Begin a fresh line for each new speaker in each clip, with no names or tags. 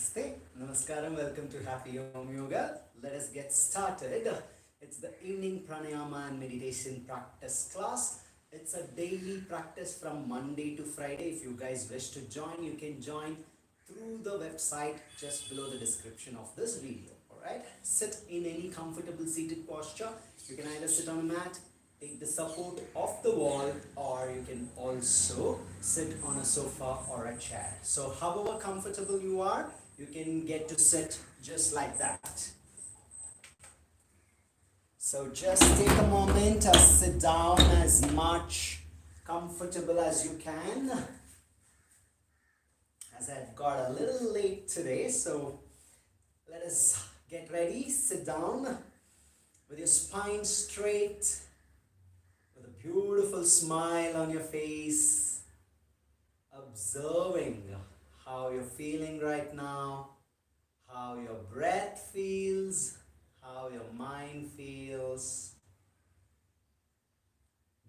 Namaste, Namaskaram, welcome to Happy Omyoga. Let us get started. It's the evening pranayama and meditation practice class. It's a daily practice from Monday to Friday. If you guys wish to join, you can join through the website just below the description of this video. Alright, sit in any comfortable seated posture. You can either sit on a mat, take the support of the wall, or you can also sit on a sofa or a chair. So however comfortable you are, you can get to sit just like that. So just take a moment to sit down as much comfortable as you can. As I've got a little late today, so let us get ready. Sit down with your spine straight, with a beautiful smile on your face, observing how you're feeling right now, how your breath feels, how your mind feels.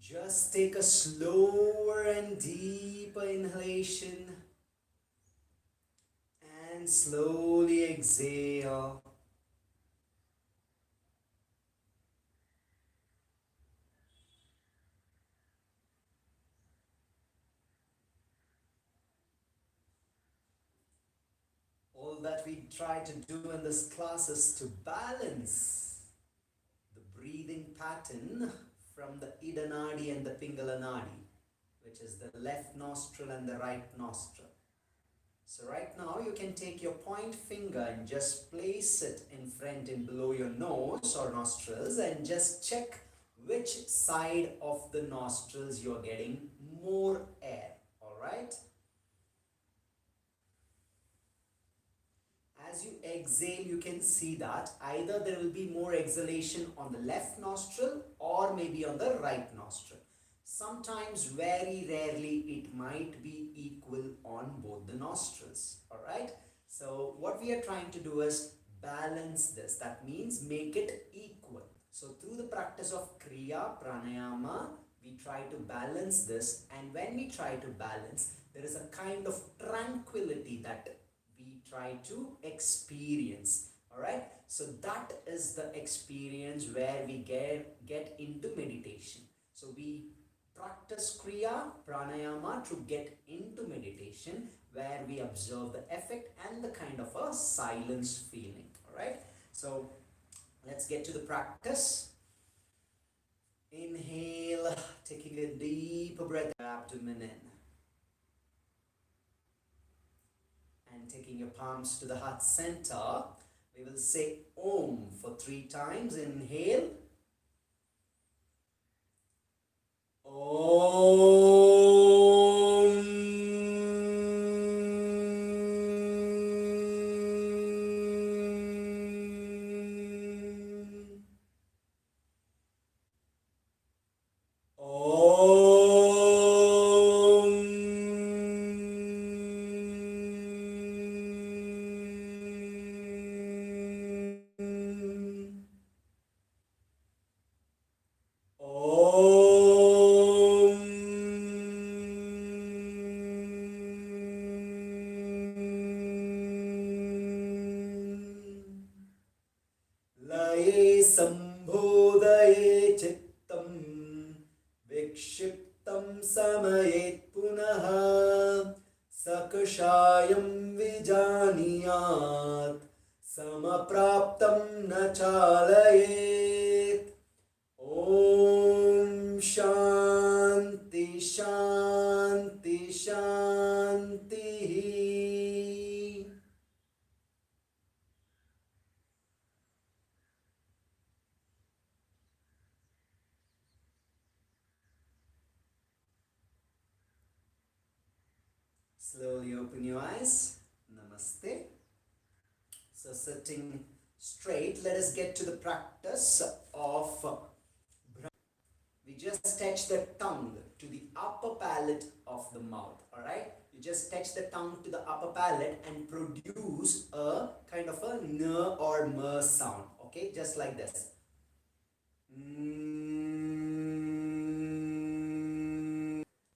Just take a slower and deeper inhalation and slowly exhale. All that we try to do in this class is to balance the breathing pattern from the Ida Nadi and the Pingala Nadi, which is the left nostril and the right nostril. So right now you can take your point finger and just place it in front and below your nose or nostrils and just check which side of the nostrils you're getting more air. Alright? As you exhale, you can see that either there will be more exhalation on the left nostril or maybe on the right nostril. Sometimes, very rarely, it might be equal on both the nostrils. Alright? So, what we are trying to do is balance this. That means make it equal. So, through the practice of Kriya, Pranayama, we try to balance this. And when we try to balance, there is a kind of tranquility that we try to experience. Alright, so that is the experience where we get into meditation. So we practice Kriya Pranayama to get into meditation, where we observe the effect and the kind of a silence feeling. Alright, so let's get to the practice. Inhale, taking a deep breath, abdomen in. And taking your palms to the heart center, we will say Om for 3 times. Inhale. Om. Sambhodhaye chittam vikshiptam samayet punaha sakashayam vijaniyat samapraptam na chalayet. Om Shanti Shanti Shanti. Slowly open your eyes. Namaste. So sitting straight, let us get to the practice of. We just touch the tongue to the upper palate of the mouth. Alright? You just touch the tongue to the upper palate and produce a kind of a n or m sound. Okay? Just like this.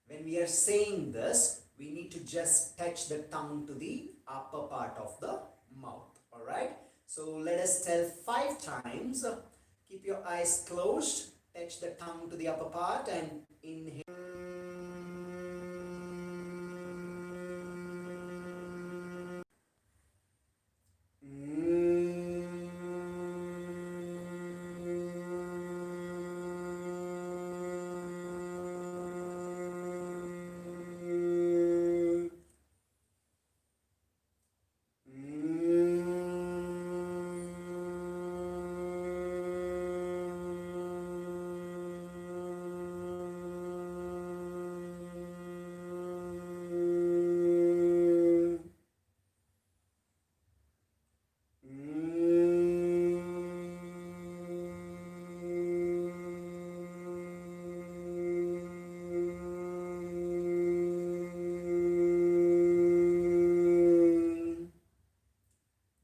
When we are saying this, We need to just touch the tongue to the upper part of the mouth. Alright? So let us tell 5 times. Keep your eyes closed. Touch the tongue to the upper part and inhale.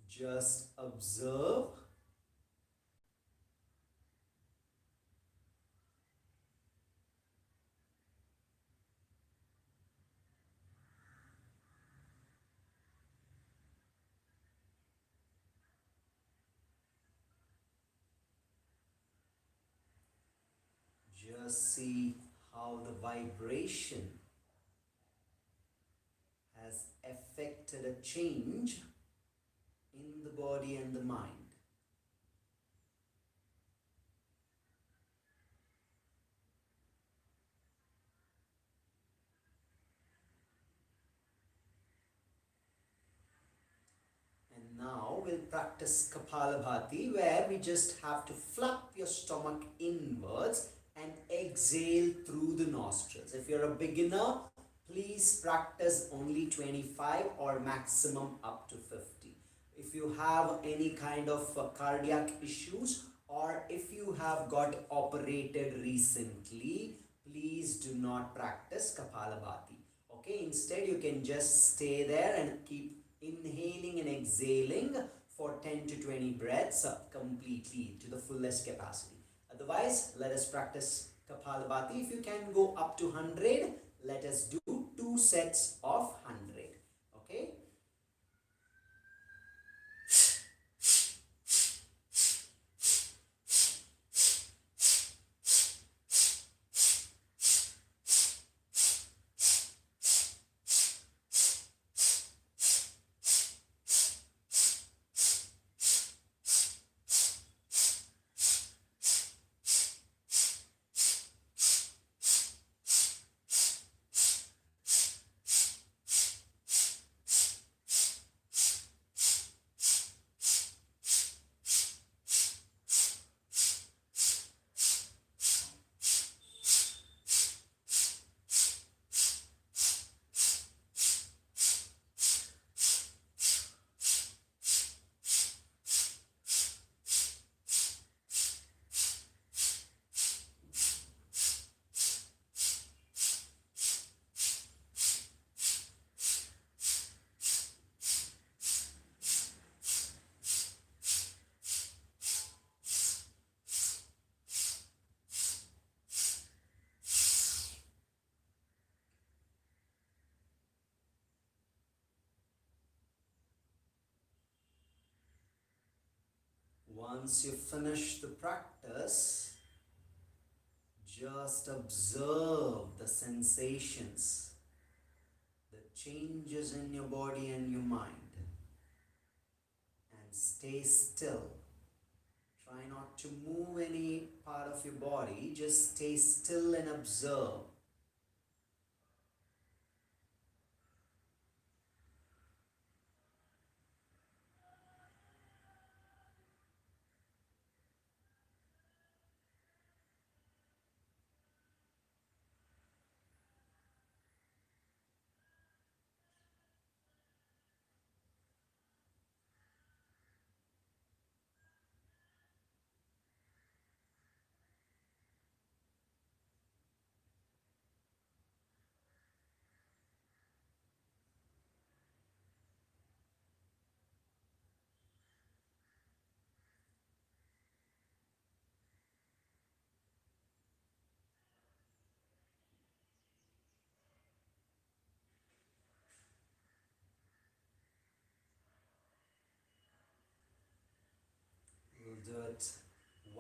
Just observe. Just see how the vibration has affected a change in the body and the mind. And now we'll practice Kapalabhati, where we just have to flap your stomach inwards and exhale through the nostrils. If you're a beginner, please practice only 25 or maximum up to 50. If you have any kind of cardiac issues, or if you have got operated recently, please do not practice Kapalabhati. Okay, instead you can just stay there and keep inhaling and exhaling for 10 to 20 breaths completely to the fullest capacity. Otherwise, let us practice Kapalabhati. If you can go up to 100, let us do 2 sets of 100. Okay. Once you finish the practice, just observe the sensations, the changes in your body and your mind, and stay still. Try not to move any part of your body, just stay still and observe.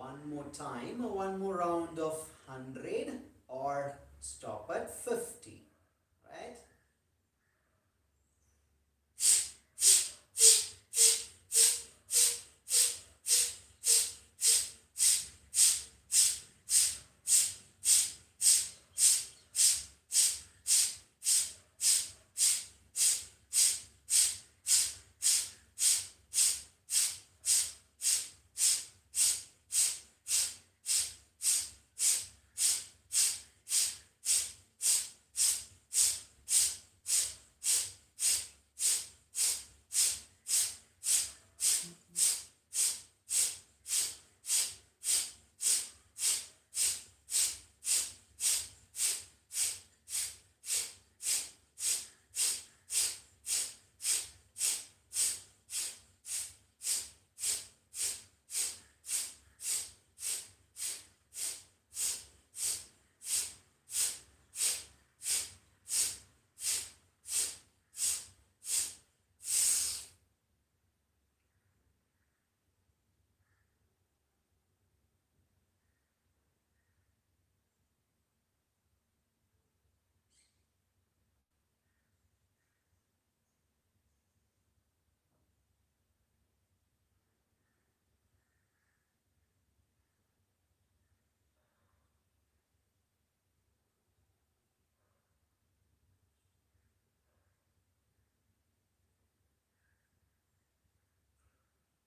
One more time, one more round of 100 or stop at 50, right?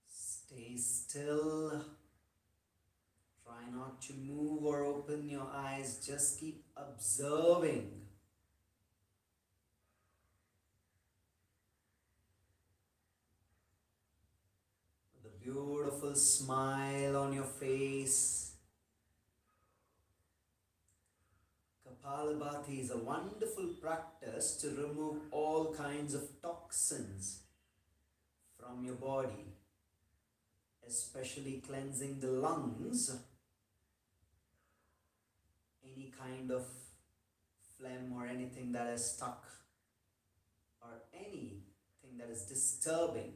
Stay still. Try not to move or open your eyes. Just keep observing. The beautiful smile on your face. Kapalabhati is a wonderful practice to remove all kinds of toxins from your body, especially cleansing the lungs. Any kind of phlegm or anything that is stuck or anything that is disturbing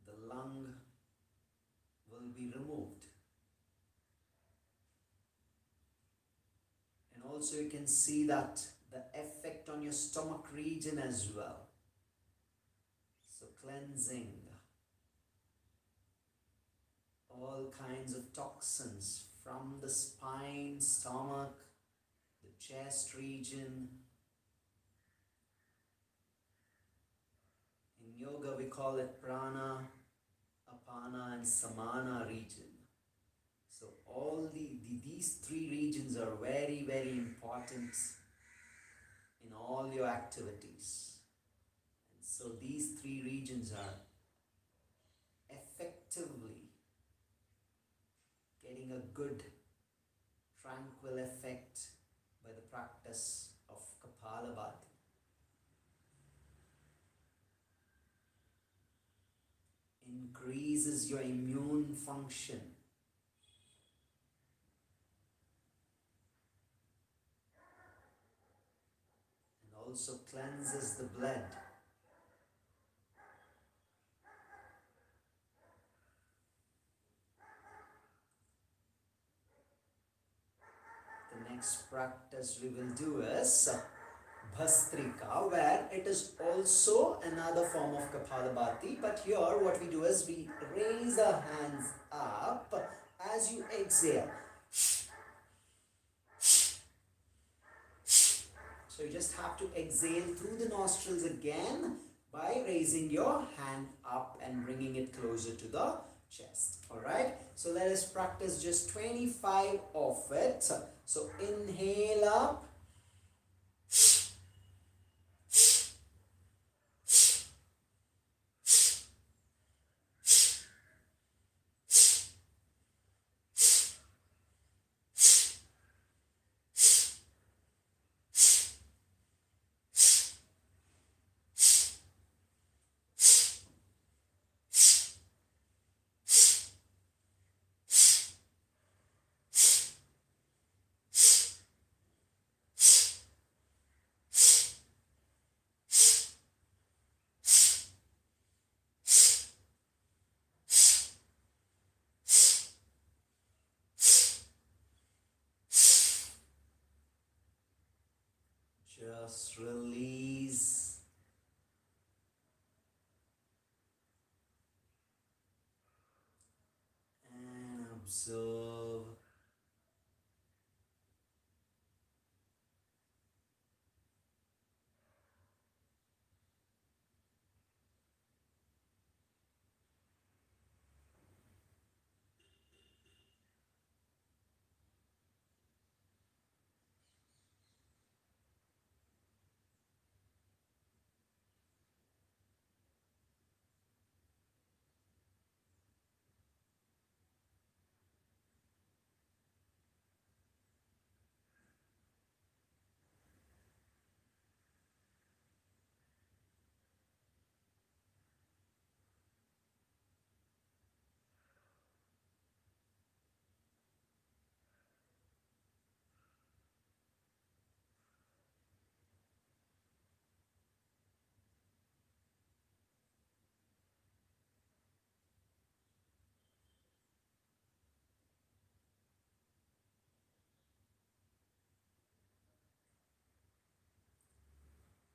the lung will be removed. And also you can see that the effect on your stomach region as well. So cleansing all kinds of toxins from the spine, stomach, the chest region. In yoga we call it prana, apana and samana region. So all these three regions are very, very important in all your activities. And so these three regions are effectively getting a good tranquil effect by the practice of Kapalabhati. Increases your immune function. And also cleanses the blood. The next practice we will do is Bhastrika, where it is also another form of Kapalabhati, but here what we do is we raise our hands up as you exhale. So you just have to exhale through the nostrils again by raising your hand up and bringing it closer to the chest. Alright, so let us practice just 25 of it. So inhale up. Just release and observe.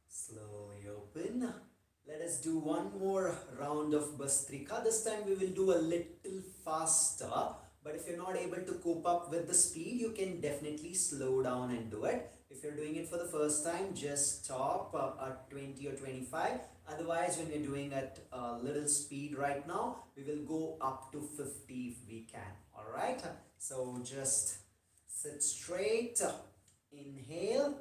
Slowly open. Let us do one more round of Bastrika. This time we will do a little faster. But if you're not able to cope up with the speed, you can definitely slow down and do it. If you're doing it for the first time, just stop at 20 or 25. Otherwise, when we're doing at a little speed right now, we will go up to 50 if we can. Alright? So just sit straight. Inhale.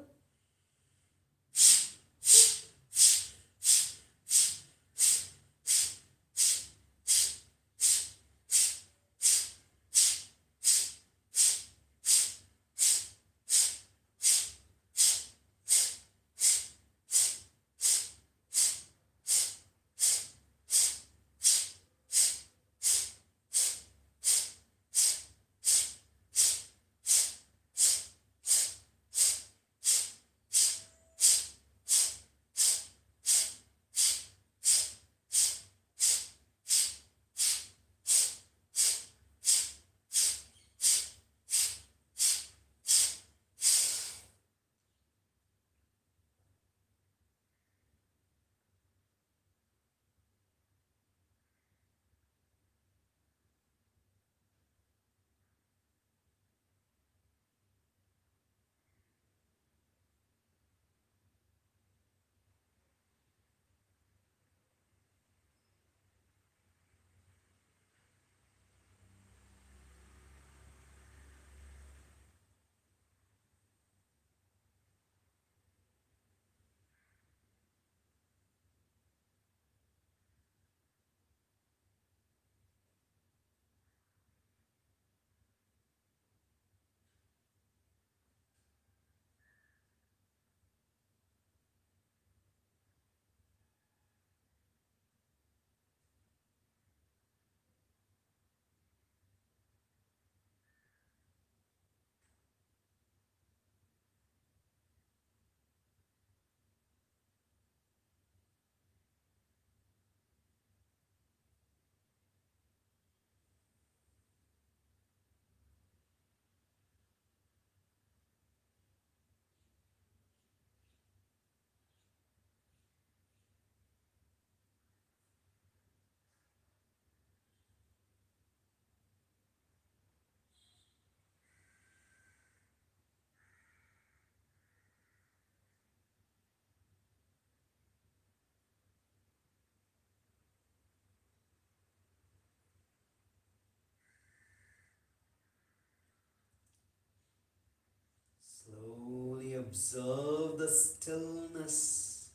Slowly observe the stillness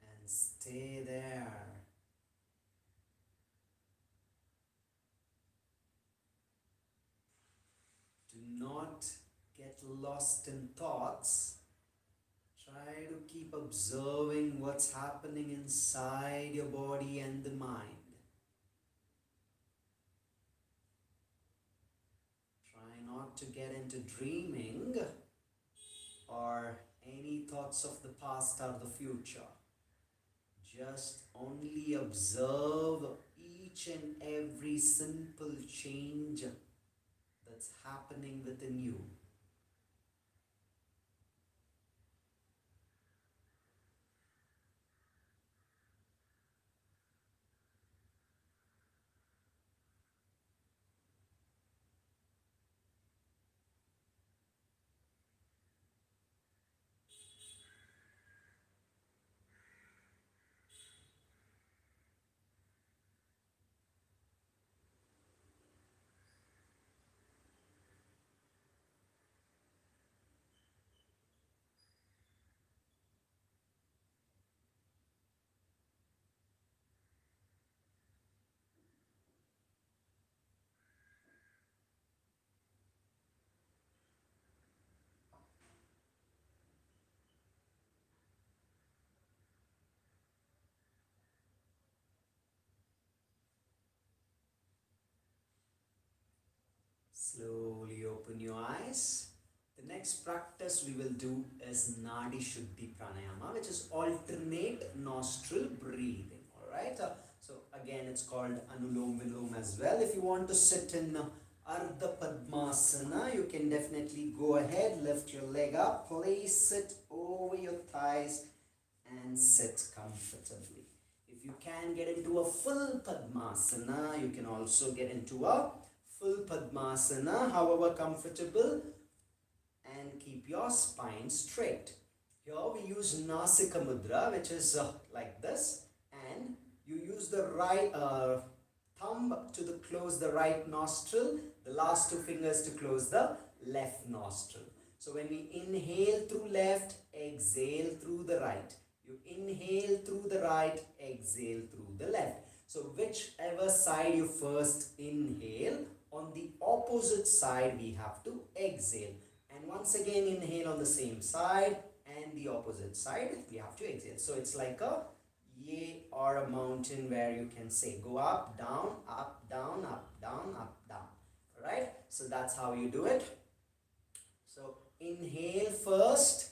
and stay there. Do not get lost in thoughts. Try to keep observing what's happening inside your body and the mind. Try not to get into dreaming or any thoughts of the past or the future. Just only observe each and every simple change that's happening within you. Slowly open your eyes. The next practice we will do is Nadi Shuddhi Pranayama, which is alternate nostril breathing. Alright, so again it's called Anulom Vilom as well. If you want to sit in Ardha Padmasana, you can definitely go ahead, lift your leg up, place it over your thighs, and sit comfortably. If you can get into a full Padmasana, you can also get into a full Padmasana, however comfortable, and keep your spine straight. Here we use Nasika Mudra, which is like this, and you use the right thumb to close the right nostril, the last two fingers to close the left nostril. So when we inhale through left, exhale through the right. You inhale through the right, exhale through the left. So whichever side you first inhale, on the opposite side we have to exhale. And once again inhale on the same side, and the opposite side we have to exhale. So it's like a ye or a mountain where you can say go up, down, up, down, up, down, up, down. Alright, so that's how you do it. So inhale first,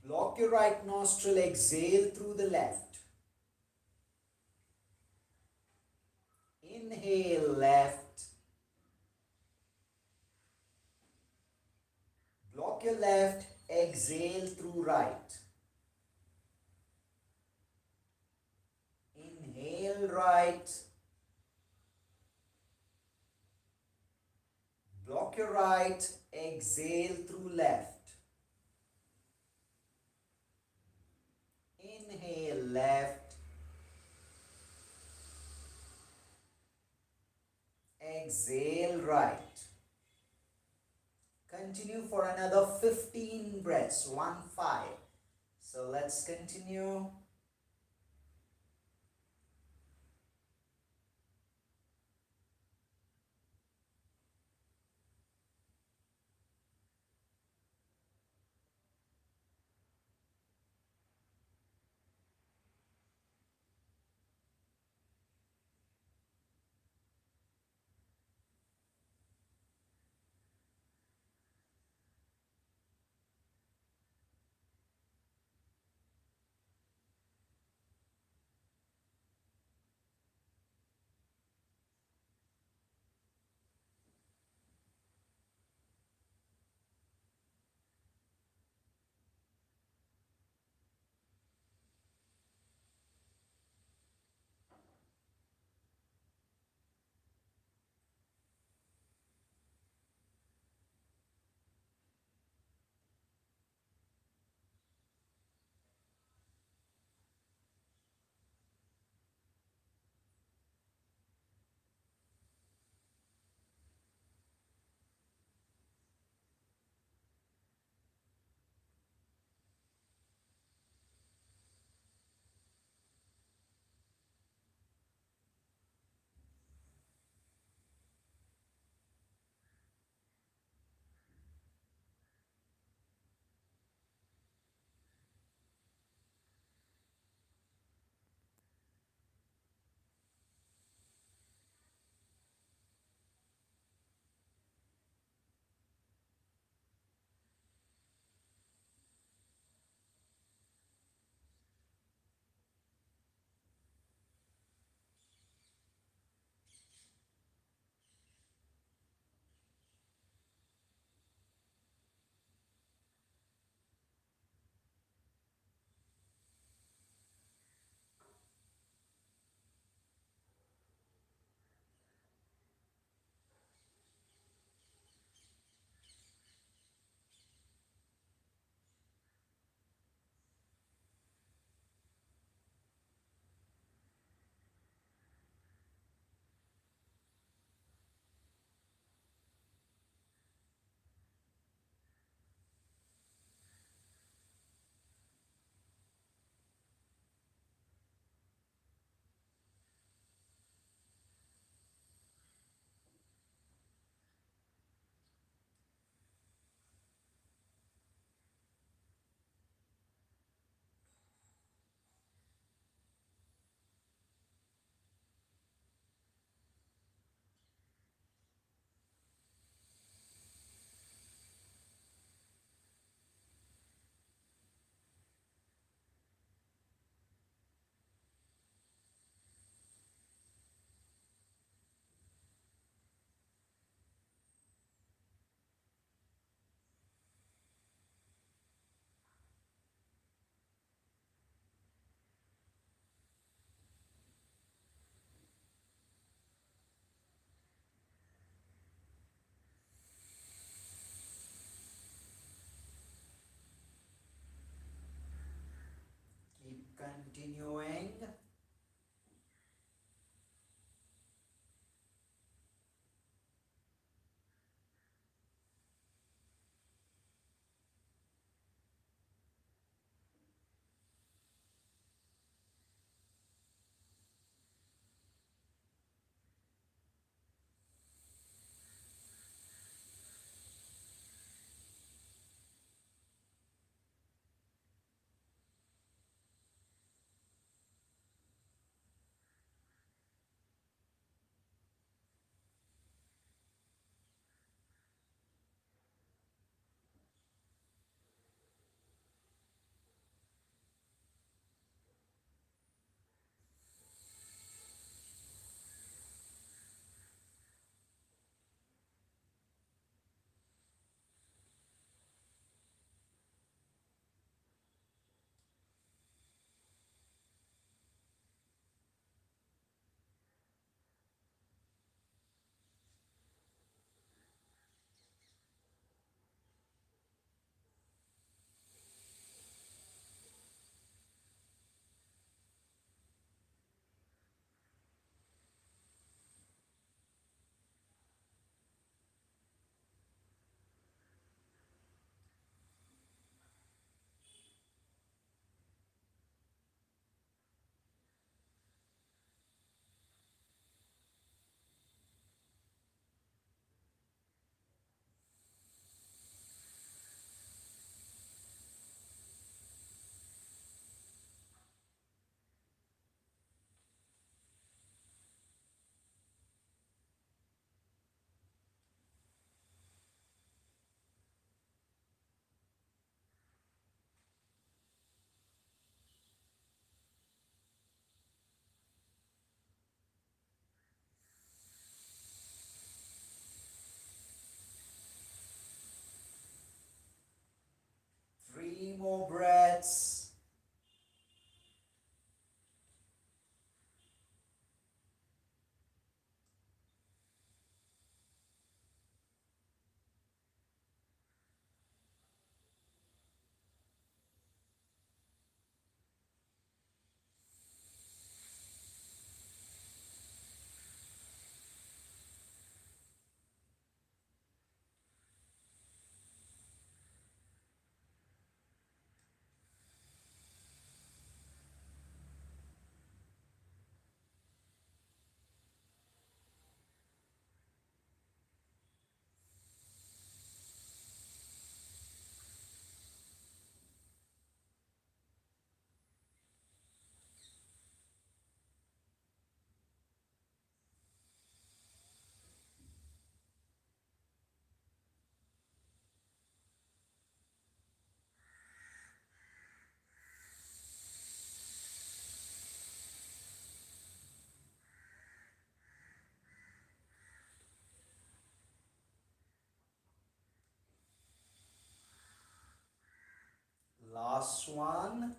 block your right nostril, exhale through the left. Inhale left, block your left, exhale through right. Inhale right, block your right, exhale through left. Inhale left, exhale right. Continue for another 15 breaths, 1, 5. So let's continue. more breaths. Last one.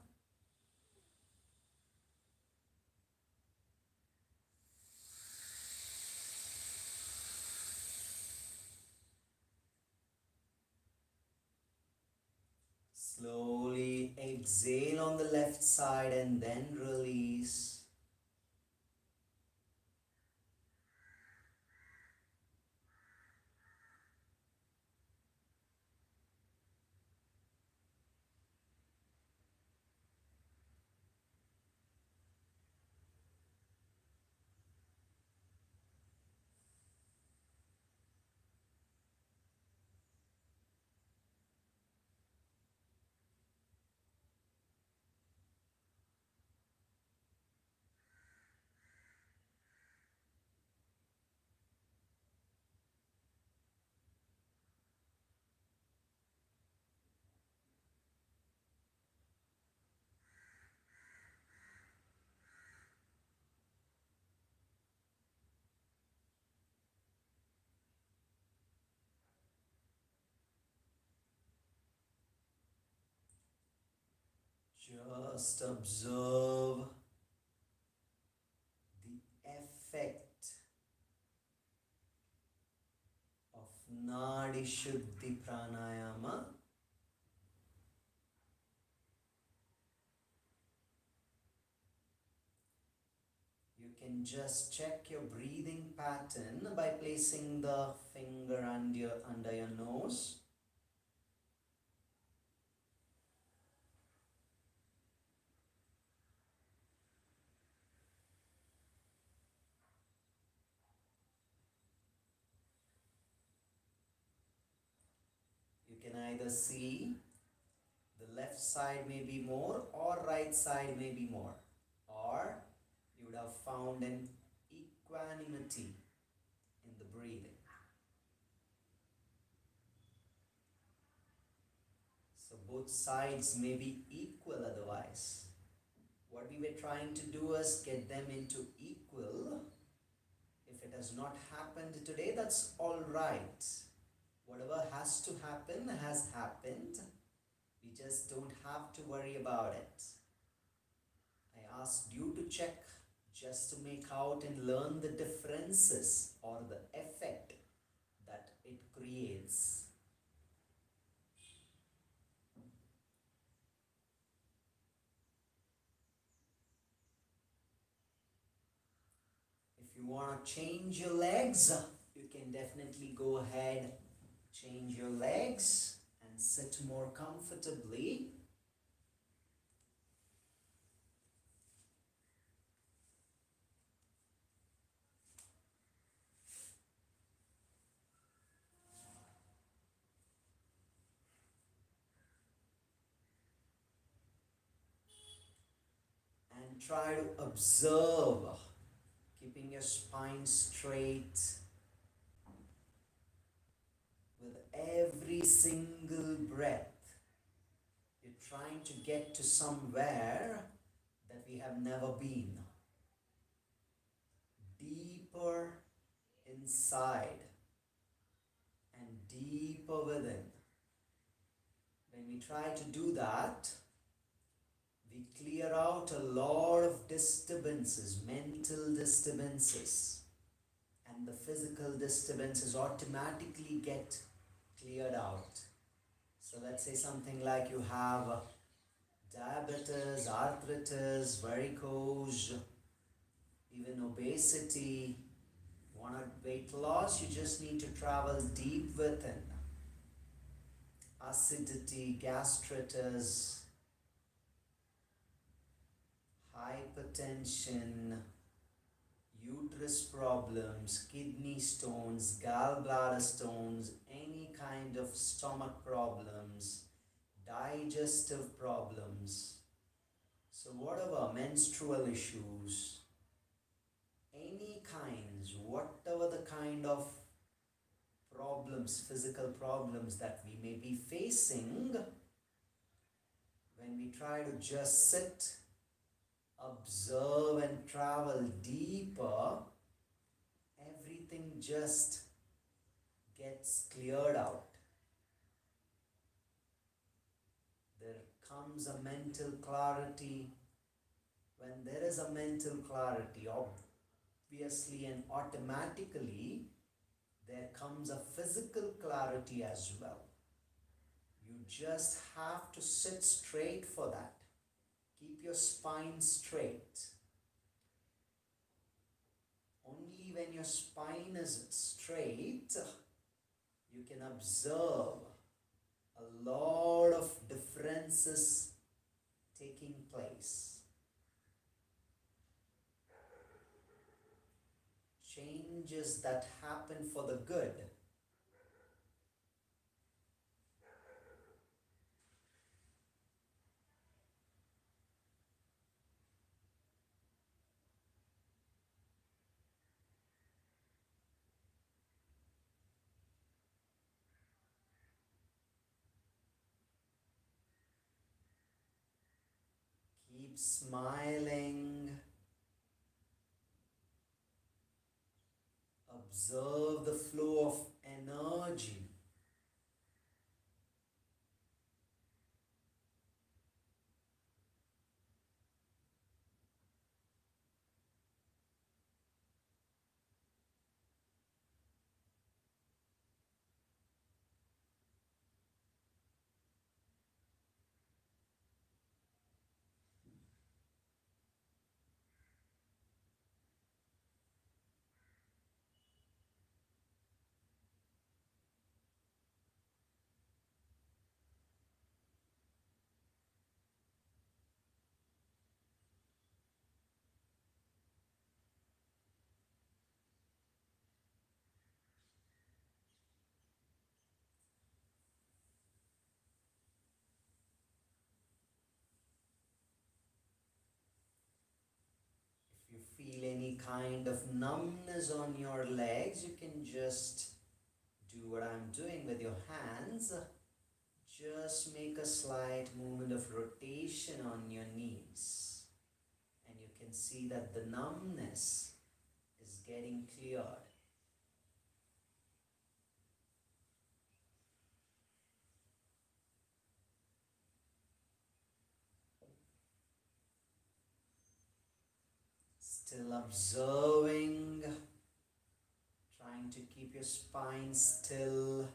Slowly exhale on the left side and then release. Just observe the effect of Nadi Shuddhi Pranayama. You can just check your breathing pattern by placing the finger under your nose. You can either see the left side may be more or right side may be more, or you would have found an equanimity in the breathing. So both sides may be equal otherwise. What we were trying to do is get them into equal. If it has not happened today, that's all right. Whatever has to happen has happened. We just don't have to worry about it. I asked you to check just to make out and learn the differences or the effect that it creates. If you want to change your legs, you can definitely go ahead, change your legs and sit more comfortably. And try to observe, keeping your spine straight with every single breath. You're trying to get to somewhere that we have never been. Deeper inside and deeper within. When we try to do that, we clear out a lot of disturbances, mental disturbances, and the physical disturbances automatically get cleared out. So let's say something like you have diabetes, arthritis, varicose, even obesity. Want weight loss? You just need to travel deep within. Acidity, gastritis, hypertension, uterus problems, kidney stones, gallbladder stones, any kind of stomach problems, digestive problems. So whatever, menstrual issues, any kinds, whatever the kind of problems, physical problems that we may be facing, when we try to just sit, observe and travel deeper, everything just gets cleared out. There comes a mental clarity. When there is a mental clarity, obviously and automatically, there comes a physical clarity as well. You just have to sit straight for that. Keep your spine straight. Only when your spine is straight, you can observe a lot of differences taking place. Changes that happen for the good. Keep smiling. Observe the flow of energy. If you feel any kind of numbness on your legs, you can just do what I'm doing with your hands. Just make a slight movement of rotation on your knees. And you can see that the numbness is getting cleared. Still observing, trying to keep your spine still.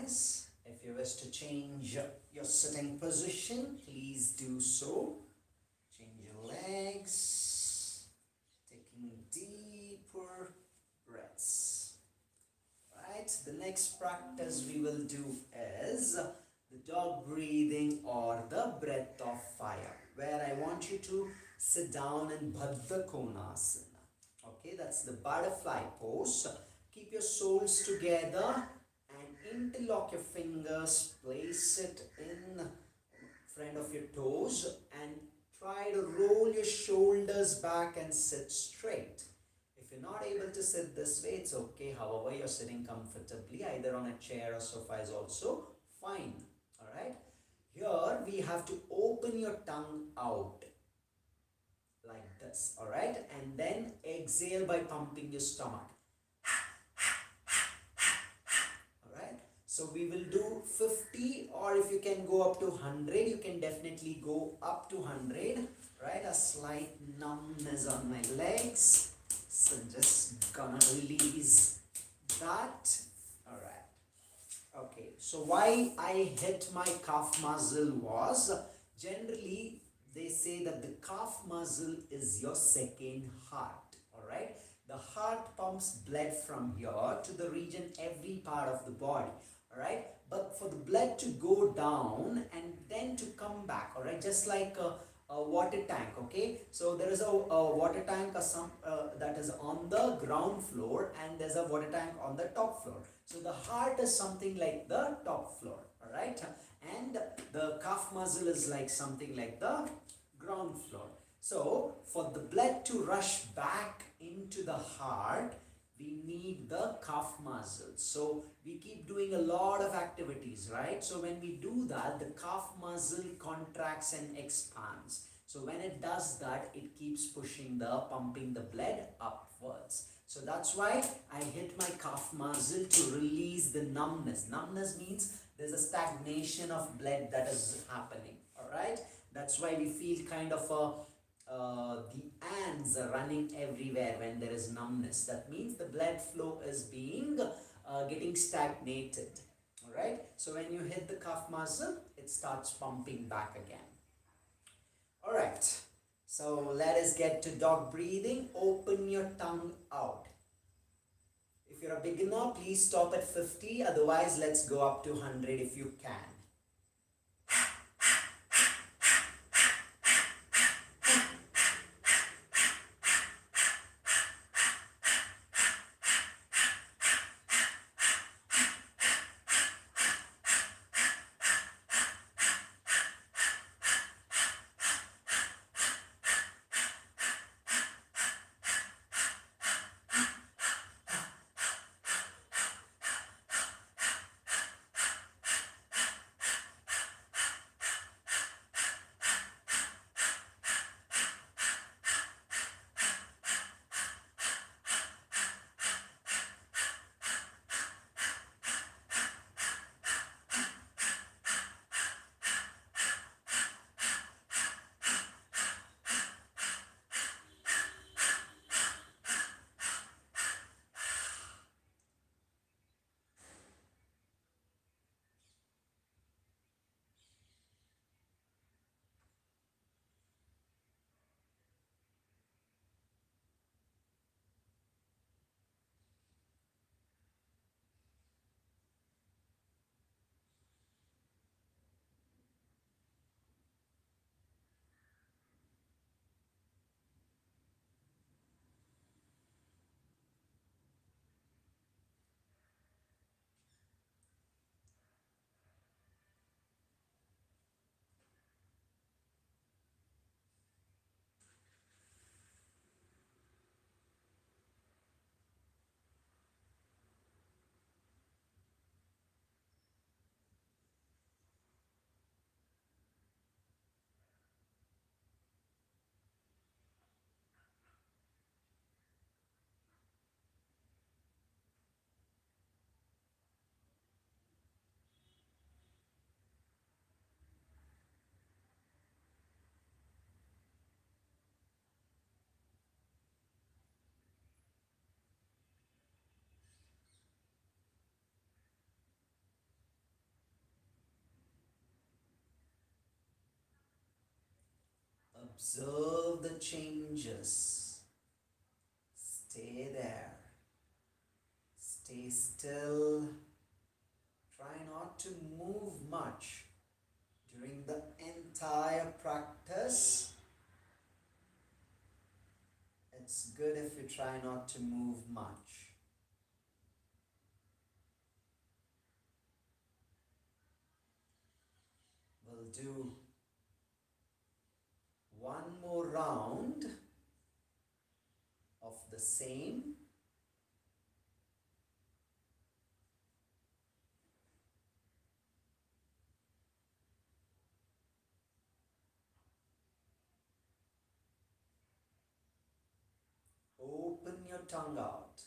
Otherwise, if you wish to change your sitting position, please do so. Change your legs, taking deeper breaths. Right, the next practice we will do is the dog breathing or the breath of fire, where I want you to sit down in Baddha Konasana. Okay, that's the butterfly pose. Keep your soles together and interlock your fingers, place it in front of your toes and try to roll your shoulders back and sit straight. If you're not able to sit this way, it's okay. However, you're sitting comfortably, either on a chair or sofa is also fine. Alright? Here we have to open your tongue out like this. Alright? And then exhale by pumping your stomach. Alright? So we will do 50, or if you can go up to 100, you can definitely go up to 100. Right? A slight numbness on my legs. So just gonna release that. Alright. Okay, so why I hit my calf muscle was, generally they say that the calf muscle is your second heart. Alright. The heart pumps blood from here to the region, every part of the body. Alright. But for the blood to go down and then to come back, alright, just like a water tank. Okay, so there is a water tank that is on the ground floor, and there's a water tank on the top floor. So the heart is something like the top floor, all right, and the calf muscle is like something like the ground floor. So for the blood to rush back into the heart, we need the calf muscle. So we keep doing a lot of activities, right? So when we do that, the calf muscle contracts and expands. So when it does that, it keeps pumping the blood upwards. So that's why I hit my calf muscle to release the numbness. Numbness means there's a stagnation of blood that is happening, all right? That's why we feel kind of the ants are running everywhere when there is numbness. That means the blood flow is getting stagnated. All right. So when you hit the calf muscle, it starts pumping back again. All right. So let us get to dog breathing. Open your tongue out. If you're a beginner, please stop at 50. Otherwise, let's go up to 100 if you can. Observe the changes. Stay there. Stay still. Try not to move much during the entire practice. It's good if you try not to move much. We'll do one more round of the same. Open your tongue out.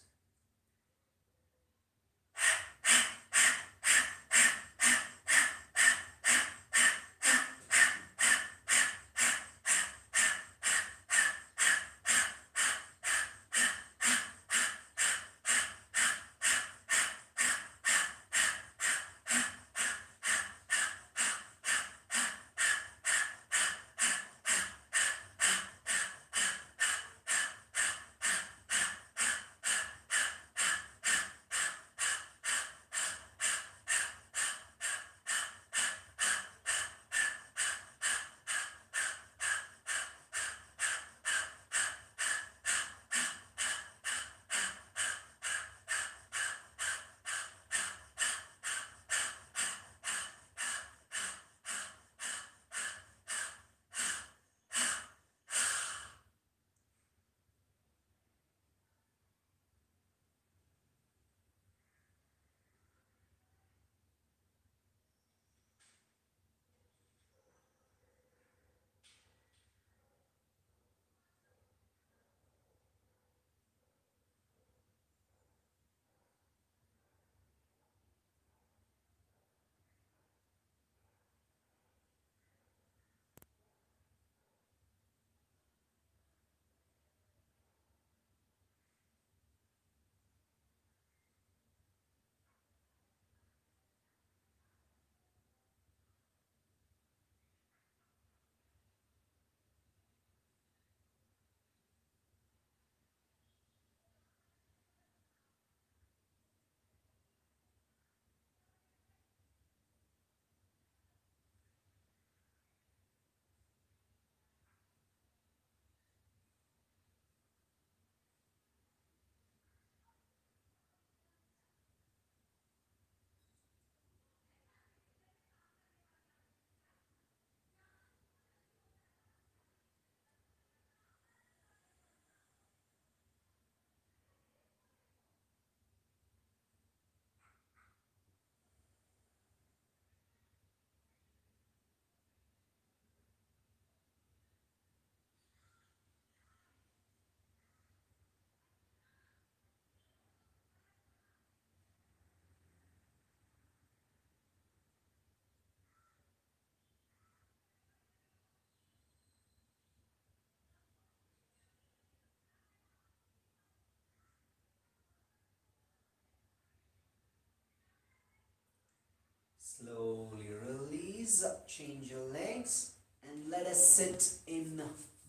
Slowly release, change your legs, and let us sit in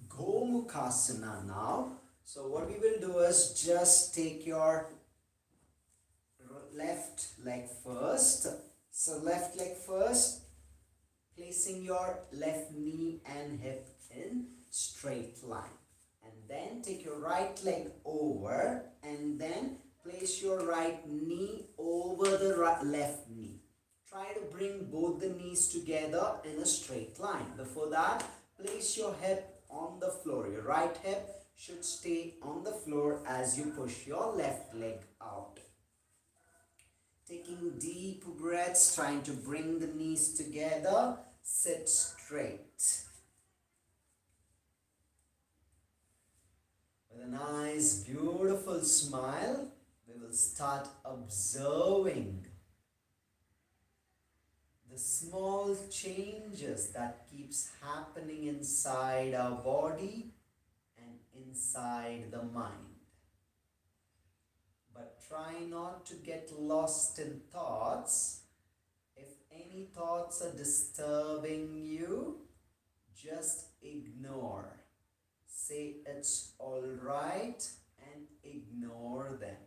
Gomukhasana now. So what we will do is just take your left leg first. So left leg first, placing your left knee and hip in straight line. And then take your right leg over and then place your right knee over the left knee. Try to bring both the knees together in a straight line. Before that, place your hip on the floor. Your right hip should stay on the floor as you push your left leg out. Taking deep breaths, trying to bring the knees together. Sit straight. With a nice, beautiful smile, we will start observing the small changes that keeps happening inside our body and inside the mind. But try not to get lost in thoughts. If any thoughts are disturbing you, just ignore. Say it's alright and ignore them.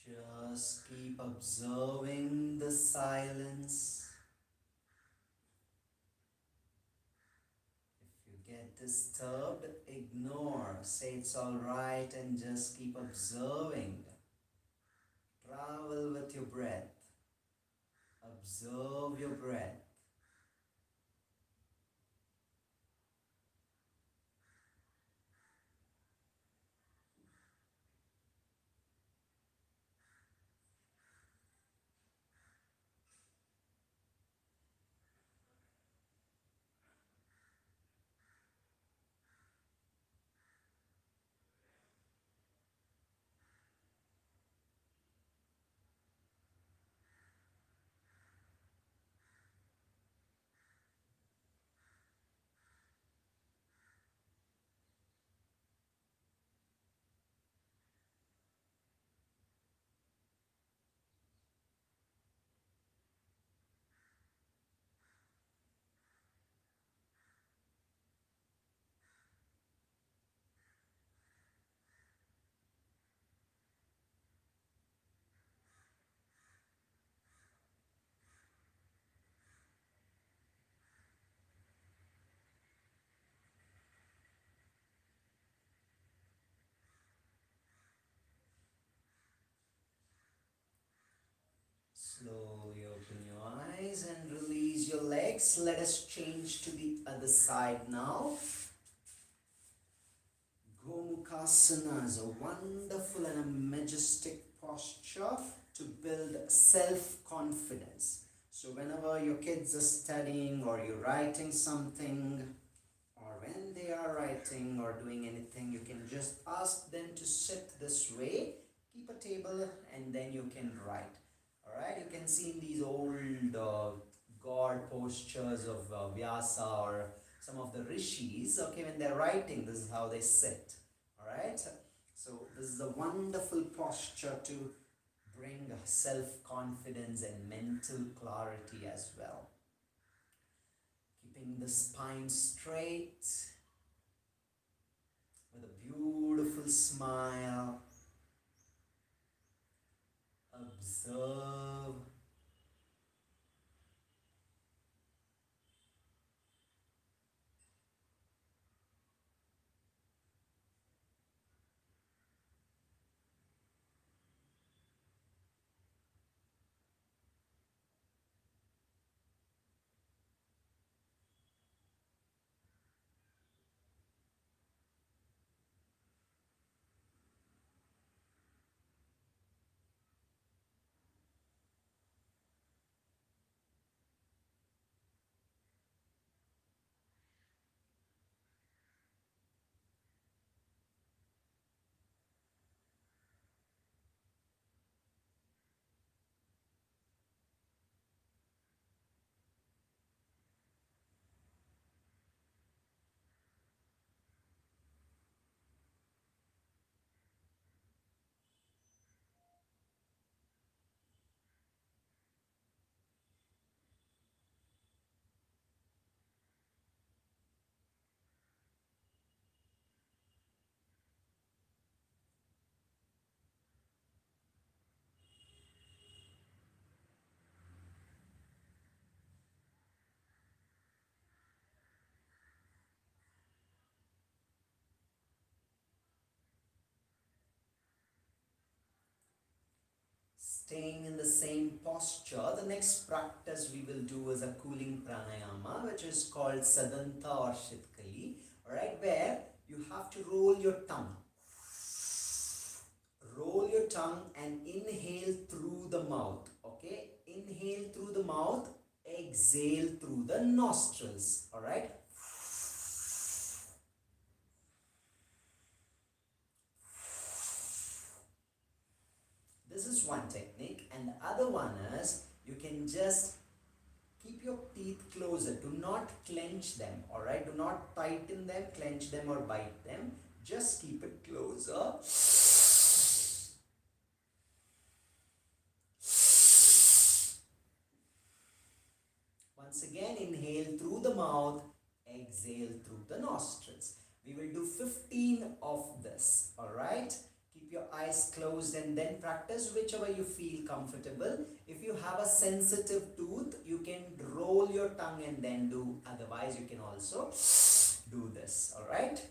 Just keep observing the silence. If you get disturbed, ignore. Say it's alright and just keep observing. Travel with your breath. Observe your breath. Slowly open your eyes and release your legs. Let us change to the other side now. Gomukhasana is a wonderful and a majestic posture to build self-confidence. So whenever your kids are studying or you're writing something, or when they are writing or doing anything, you can just ask them to sit this way, keep a table, and then you can write. Alright, you can see in these old god postures of Vyasa or some of the rishis, okay, when they're writing, this is how they sit. Alright, so this is a wonderful posture to bring self-confidence and mental clarity as well. Keeping the spine straight with a beautiful smile. Observe. Staying in the same posture, the next practice we will do is a cooling pranayama, which is called Sadanta or Shitkali, alright, where you have to roll your tongue. Roll your tongue and inhale through the mouth, okay? Inhale through the mouth, exhale through the nostrils, alright? This is one technique, and the other one is you can just keep your teeth closer. Do not clench them, alright? Do not tighten them, clench them, or bite them. Just keep it closer. Once again, inhale through the mouth, exhale through the nostrils. We will do 15 of this, alright? Keep your eyes closed and then practice whichever you feel comfortable. If you have a sensitive tooth, you can roll your tongue and then do. Otherwise, you can also do this, alright?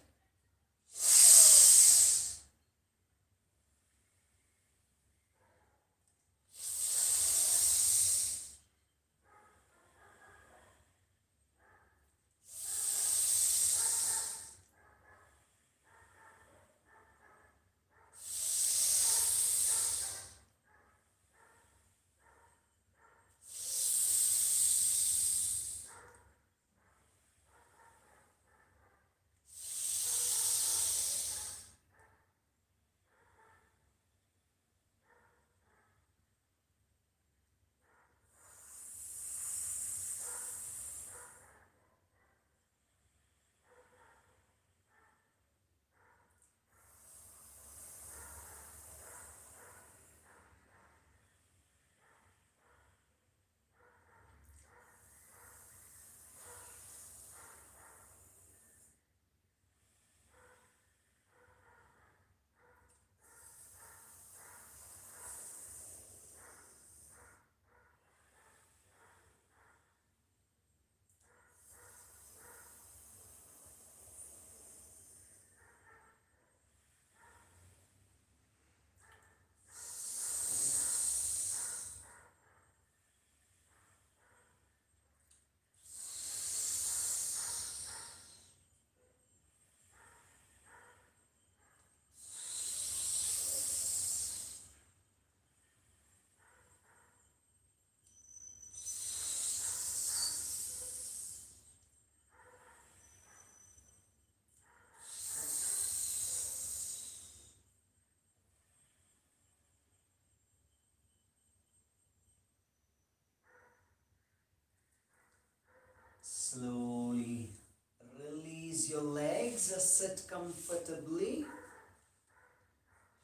sit comfortably,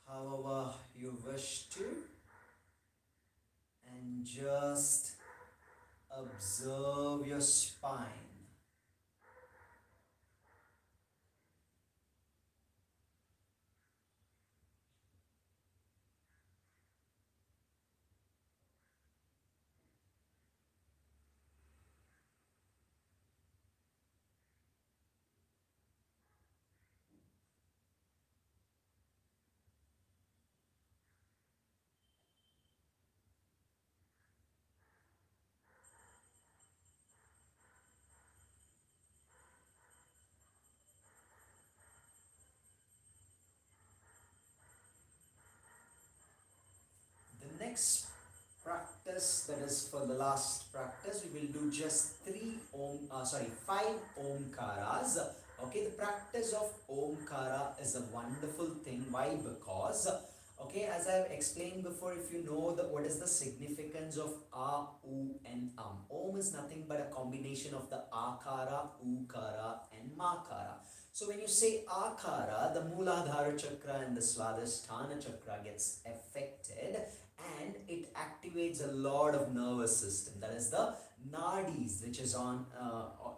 however you wish to, and just observe your spine. The next practice, that is for the last practice, we will do just five omkaras. Okay, the practice of omkara is a wonderful thing. Why? Because okay, as I have explained before, if you know what is the significance of a, u, and om is nothing but a combination of the akara, ukara, and makara. So when you say akara, the Mooladhara chakra and the Swadhisthana chakra gets affected, and it activates a lot of nervous system, that is the nadis, which is on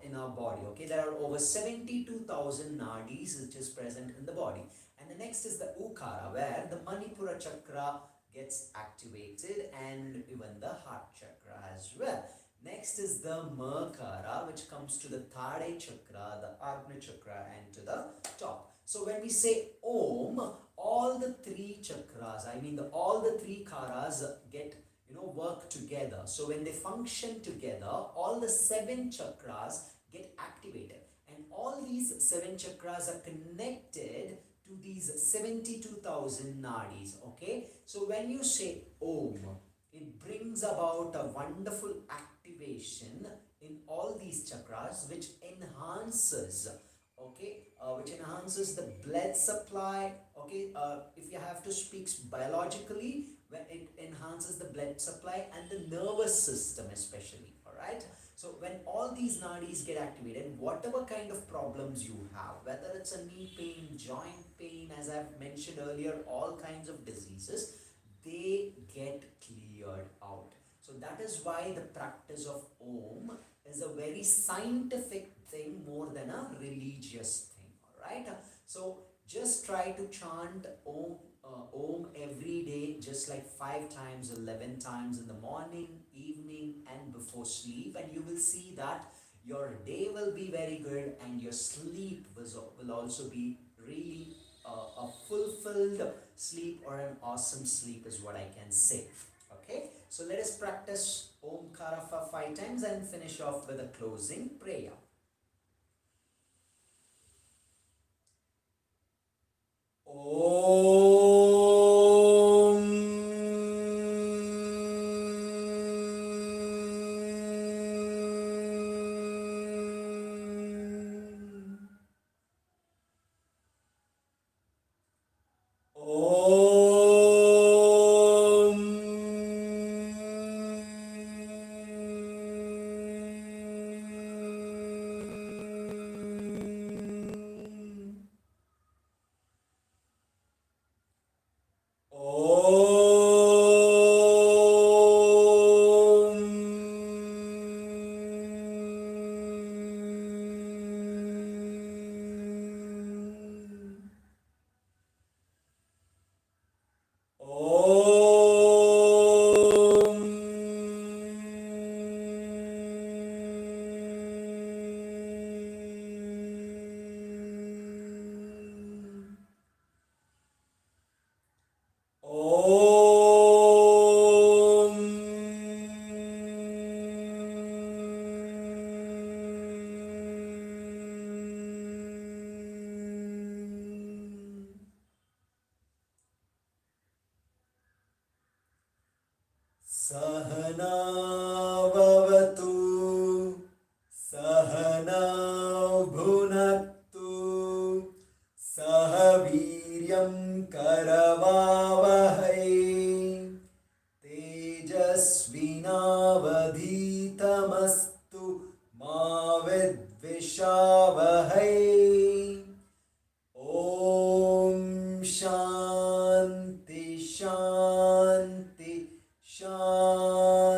in our body. Okay, there are over 72,000 nadis which is present in the body. And the next is the ukara, where the Manipura chakra gets activated, and even the heart chakra as well. Next is the makara, which comes to the third chakra, the Agni chakra, and to the top. So when we say om, all the three chakras, all the three karas get work together. So when they function together, all the 7 chakras get activated, and all these 7 chakras are connected to these 72,000 nadis. Okay, so when you say om, it brings about a wonderful activation in all these chakras, which enhances the blood supply. Okay, if you have to speak biologically, when it enhances the blood supply and the nervous system especially. All right, so when all these nadis get activated, whatever kind of problems you have, whether it's a knee pain, joint pain, as I've mentioned earlier, all kinds of diseases, they get cleared out. So that is why the practice of om is a very scientific thing more than a religious thing. Alright, so just try to chant om every day, just like 5 times, 11 times in the morning, evening, and before sleep, and you will see that your day will be very good, and your sleep will also be really a fulfilled sleep, or an awesome sleep is what I can say. Okay, so let us practice Omkara for 5 times and finish off with a closing prayer. Sahana Bhavatu, Sahana Bhunaktu, Sahaviryam Karavavahai, Tejasvinavadhitamastu Ma Vidvishavahai. Shanti, Shanti.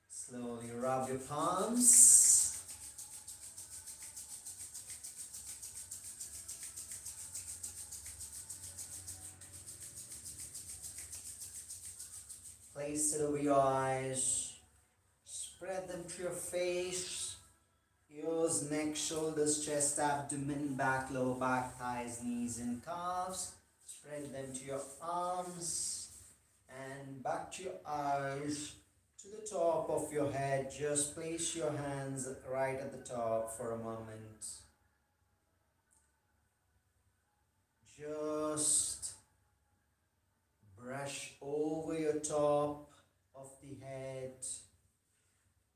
Slowly rub your palms. Place it over your eyes. Spread them to your face. Ears, neck, shoulders, chest, abdomen, back, lower back, thighs, knees, and calves. Spread them to your arms and back to your eyes, to the top of your head. Just place your hands right at the top for a moment. Just brush over your top of the head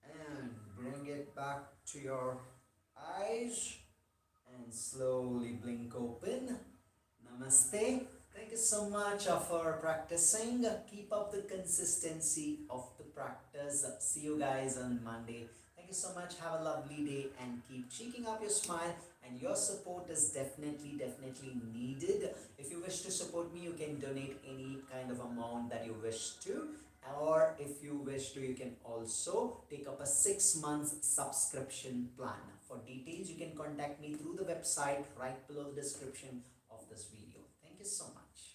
and bring it back to your eyes and slowly blink open. Namaste. Thank you so much for practicing. Keep up the consistency of the practice. See you guys on Monday. Thank you so much. Have a lovely day and keep cheeking up your smile. And your support is definitely needed. If you wish to support me, you can donate any kind of amount that you wish to. Or if you wish to, you can also take up a 6 months subscription plan. For details, you can contact me through the website right below the description of this video. Thank you so much.